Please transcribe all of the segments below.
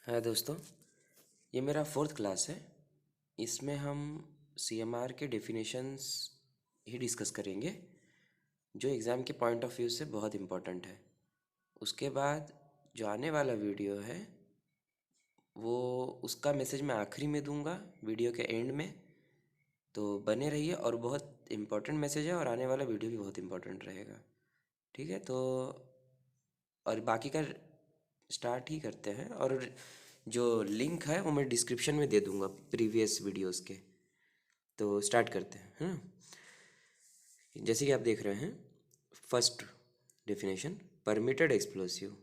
है दोस्तों, ये मेरा फोर्थ क्लास है। इसमें हम सीएमआर के डेफिनेशंस ही डिस्कस करेंगे, जो एग्ज़ाम के पॉइंट ऑफ व्यू से बहुत इम्पोर्टेंट है। उसके बाद जो आने वाला वीडियो है वो उसका मैसेज मैं आखिरी में दूंगा, वीडियो के एंड में। तो बने रहिए, और बहुत इम्पोर्टेंट मैसेज है और आने वाला वीडियो भी बहुत इम्पोर्टेंट रहेगा। ठीक है, तो और बाकी का स्टार्ट ही करते हैं। और जो लिंक है वो मैं डिस्क्रिप्शन में दे दूंगा प्रीवियस वीडियोस के। तो स्टार्ट करते हैं, हाँ। जैसे कि आप देख रहे हैं, first definition, permitted explosive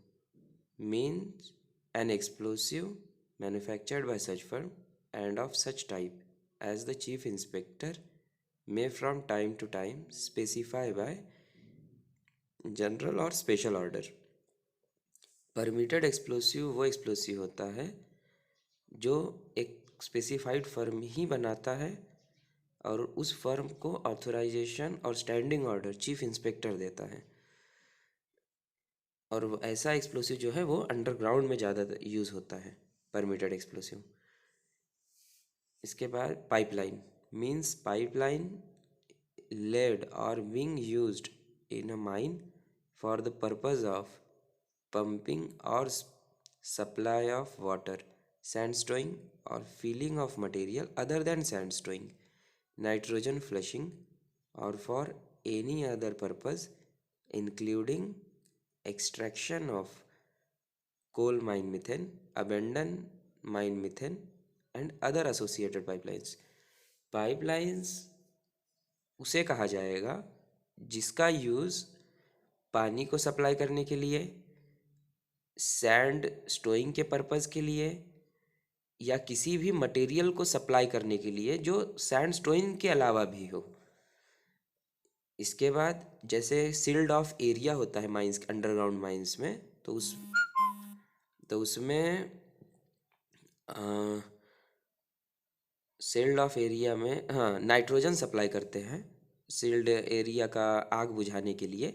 means an explosive manufactured by such firm and of such type as the chief inspector may from time to time specify by general और स्पेशल ऑर्डर। परमिटेड एक्सप्लोसिव वो explosive होता है जो एक specified firm ही बनाता है और उस फर्म को ऑथराइजेशन और स्टैंडिंग ऑर्डर चीफ इंस्पेक्टर देता है। और ऐसा एक्सप्लोसिव जो है वो अंडरग्राउंड में ज़्यादा यूज़ होता है, परमिटेड एक्सप्लोसिव। इसके बाद pipeline means pipeline lead or being used in a mine for the purpose of pumping or supply of water, sandstone or filling of material other than sandstone, nitrogen flushing, or for any other purpose including extraction of coal mine methane, abandoned mine methane and other associated pipelines. Pipelines उसे कहा जाएगा जिसका use पानी को supply करने के लिए, sand स्टोइंग के पर्पज़ के लिए, या किसी भी मटेरियल को सप्लाई करने के लिए जो सैंड स्टोइंग के अलावा भी हो। इसके बाद जैसे सील्ड ऑफ एरिया होता है माइंस, अंडरग्राउंड माइंस में, तो उसमें सील्ड ऑफ एरिया में हाँ नाइट्रोजन सप्लाई करते हैं सील्ड एरिया का आग बुझाने के लिए।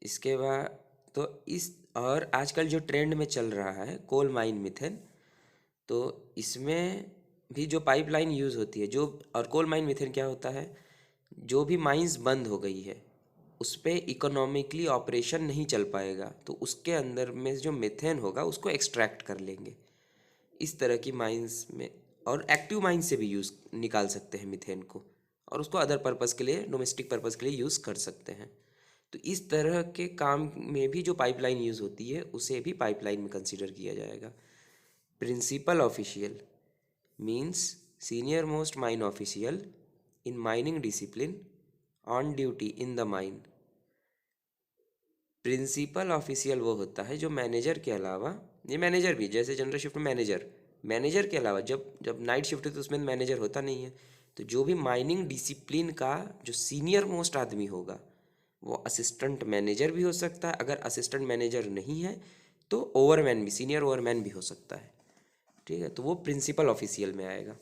इसके बाद तो इस और आजकल जो ट्रेंड में चल रहा है कोल माइन मिथेन, तो इसमें भी जो पाइपलाइन यूज़ होती है जो, और कोल माइन मिथेन क्या होता है, जो भी माइंस बंद हो गई है उस पर इकोनॉमिकली ऑपरेशन नहीं चल पाएगा तो उसके अंदर में जो मिथेन होगा उसको एक्सट्रैक्ट कर लेंगे। इस तरह की माइंस में, और एक्टिव माइंस से भी यूज़ निकाल सकते हैं मिथेन को, और उसको अदर पर्पज़ के लिए, डोमेस्टिक पर्पज़ के लिए यूज़ कर सकते हैं। तो इस तरह के काम में भी जो पाइपलाइन यूज़ होती है उसे भी पाइपलाइन में कंसिडर किया जाएगा। Principal official means senior most mine official in mining discipline on duty in the mine. Principal official वो होता है जो मैनेजर के अलावा, ये मैनेजर भी जैसे जनरल शिफ्ट में मैनेजर के अलावा, जब जब नाइट शिफ्ट है तो उसमें मैनेजर होता नहीं है, तो जो भी माइनिंग डिसिप्लिन का जो सीनियर मोस्ट आदमी होगा वो असिस्टेंट मैनेजर भी हो सकता है। अगर असिस्टेंट मैनेजर नहीं है तो ओवरमैन भी, सीनियर ओवरमैन भी हो सकता है। ठीक है, तो वो प्रिंसिपल ऑफिशियल में आएगा।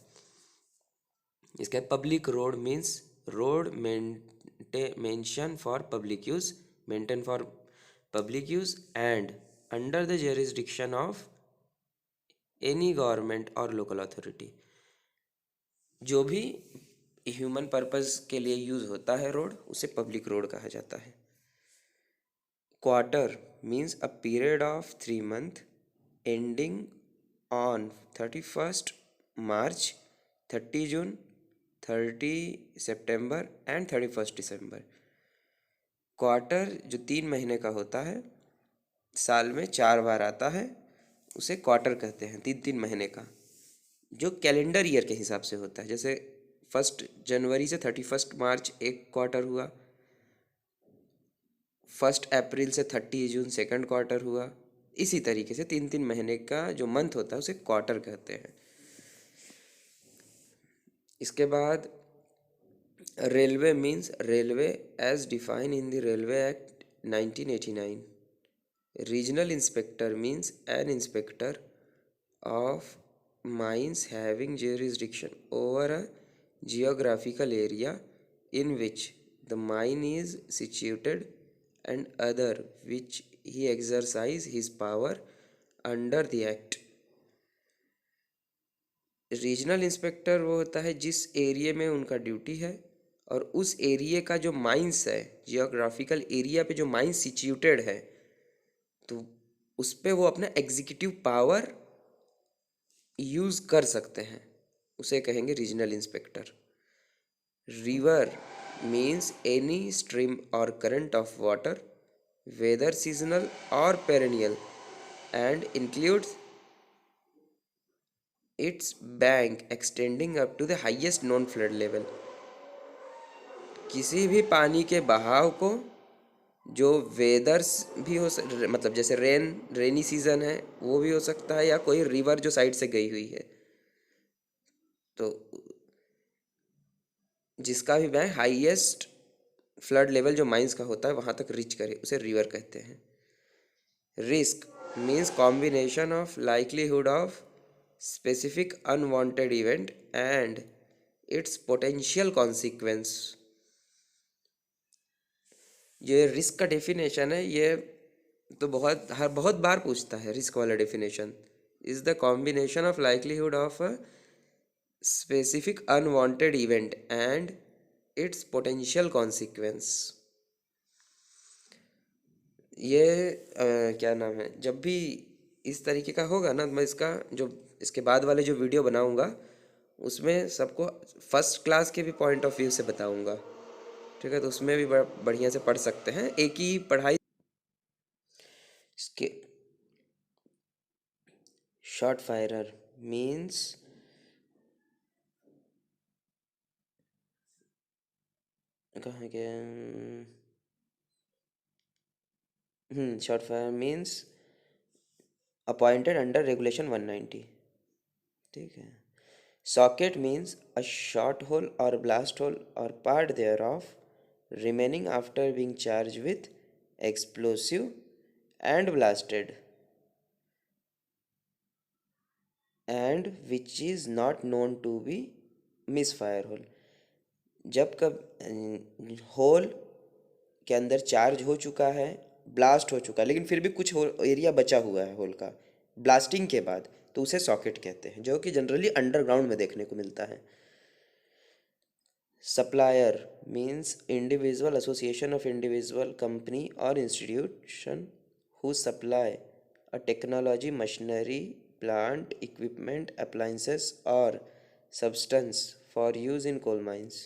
इसके बाद public road means road mention for public use, maintain for public use and under the jurisdiction of any government और लोकल अथॉरिटी। जो भी ह्यूमन पर्पस के लिए यूज़ होता है रोड, उसे पब्लिक रोड कहा जाता है। Quarter means a period of 3 months ending on 31st March, 30 June, 30 September and 31st December. Quarter जो 3 महीने का होता है, साल में 4 बार आता है, उसे क्वार्टर कहते हैं, 3 3 महीने का, जो कैलेंडर ईयर के हिसाब से होता है। जैसे 1 जनवरी से 31 मार्च एक क्वार्टर हुआ, 1 अप्रैल से 30 जून सेकंड क्वार्टर हुआ। इसी तरीके से 3 3 महीने का जो मंथ होता है उसे क्वार्टर कहते हैं। इसके बाद railway means railway as define in the railway act 1989। Regional inspector means an inspector of mines having jurisdiction over a geographical area in which the mine is situated and other which he exercise his power under the act regional inspector वो होता है जिस area में उनका duty है, और उस area का जो माइंस है, जियोग्राफिकल एरिया पे जो माइंस सिचुएटेड है, तो उस पे वो अपना एग्जीक्यूटिव पावर यूज़ कर सकते हैं, उसे कहेंगे regional inspector. River means any stream और current of water, whether seasonal और perennial, and includes its bank extending up to the highest known flood level। किसी भी पानी के बहाव को, जो वेदर्स भी मतलब जैसे रेनी सीजन है वो भी हो सकता है, या कोई रिवर जो साइड से गई हुई है, तो जिसका भी बैंक हाईएस्ट फ्लड लेवल जो माइंस का होता है वहाँ तक रीच करे, उसे रिवर कहते हैं। Risk means combination of likelihood of specific unwanted event and its potential consequence। ये रिस्क का डेफिनेशन है, ये तो बहुत बार पूछता है। रिस्क वाला definition is the combination of likelihood of a specific unwanted event and it's potential consequence. ये क्या नाम है, जब भी इस तरीके का होगा ना, मैं इसका जो इसके बाद वाले जो वीडियो बनाऊंगा उसमें सबको फर्स्ट क्लास के भी पॉइंट ऑफ व्यू से बताऊंगा, ठीक है? तो उसमें भी बढ़िया से पढ़ सकते हैं, एक ही पढ़ाई। इसके शॉर्ट फायरर मीन्स कहाँ गया, short fire means appointed under regulation 190, ठीक है। Socket means a short hole और ब्लास्ट होल और part thereof remaining after being charged with explosive and blasted, and which is not known to be misfire hole। जब कब whole के अंदर charge हो चुका है, ब्लास्ट हो चुका है, लेकिन फिर भी कुछ एरिया बचा हुआ है होल का ब्लास्टिंग के बाद, तो उसे सॉकेट कहते हैं, जो कि जनरली अंडरग्राउंड में देखने को मिलता है। Supplier means individual association of individual company or institution who supply a technology, machinery, plant, equipment, appliances or substance for use in coal mines।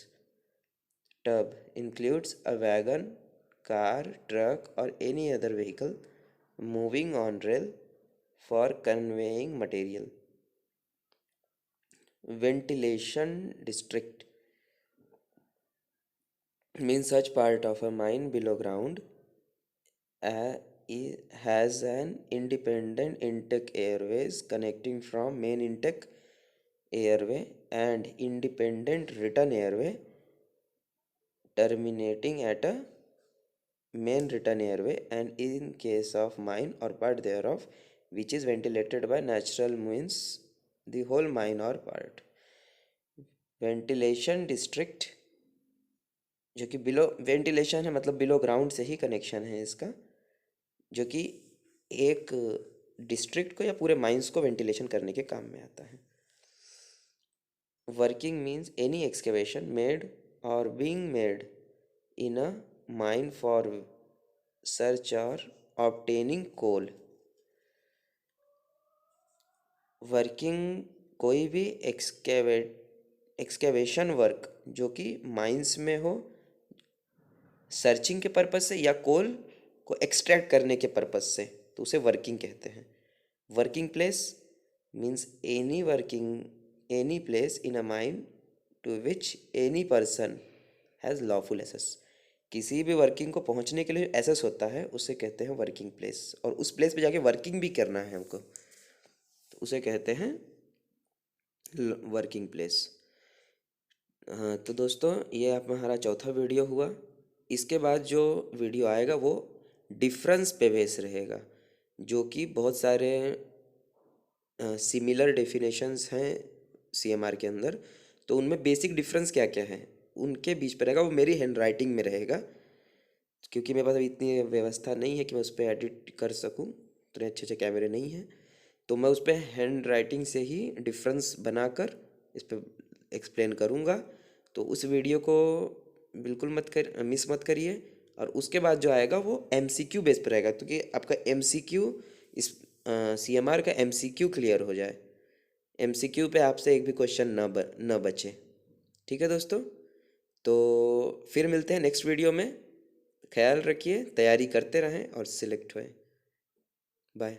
Tub includes a wagon, car, truck or any other vehicle moving on rail for conveying material। Ventilation district means such part of a mine below ground has an independent intake airways connecting from main intake airway and independent return airway terminating at a main return airway, and in case of mine or part thereof which is ventilated by natural means the whole mine or part। Ventilation district, जो कि below ventilation है मतलब below ground से ही connection है इसका, जो कि एक डिस्ट्रिक्ट को या पूरे माइंस को वेंटिलेशन करने के काम में आता है। Working means any excavation made और being made in a mine for search और ऑब्टेनिंग कोल। वर्किंग कोई भी एक्सकेवेशन वर्क जो कि माइंस में हो, सर्चिंग के पर्पज़ से या कोल को एक्सट्रैक्ट करने के पर्पज़ से, तो उसे वर्किंग कहते हैं। Working place means any place in a mine to which any person has lawful access. किसी भी वर्किंग को पहुंचने के लिए एसेस होता है, उसे कहते हैं वर्किंग प्लेस, और उस प्लेस पे जाके वर्किंग भी करना है हमको, तो उसे कहते हैं वर्किंग प्लेस। हाँ तो दोस्तों, ये आप हमारा चौथा वीडियो हुआ। इसके बाद जो वीडियो आएगा वो डिफरेंस पे बेस रहेगा, जो कि बहुत सारे सिमिलर डेफिनेशंस हैं सीएमआर के अंदर, तो उनमें बेसिक डिफरेंस क्या क्या है उनके बीच पे रहेगा। वो मेरी हैंड राइटिंग में रहेगा, क्योंकि मेरे पास अभी इतनी व्यवस्था नहीं है कि मैं उस पर एडिट कर सकूँ, इतने अच्छे अच्छे कैमरे नहीं हैं। तो मैं उस पर हैंड राइटिंग से ही डिफरेंस बनाकर इस पर एक्सप्लेन करूँगा। तो उस वीडियो को बिल्कुल मिस मत करिए। और उसके बाद जो आएगा वो एमसीक्यू बेस पर रहेगा, क्योंकि आपका एमसीक्यू इस सीएमआर का एमसीक्यू क्लियर हो जाए, एमसीक्यू पे आपसे एक भी क्वेश्चन न बचे। ठीक है दोस्तों, तो फिर मिलते हैं नेक्स्ट वीडियो में। ख्याल रखिए, तैयारी करते रहें और सिलेक्ट होएं। बाय।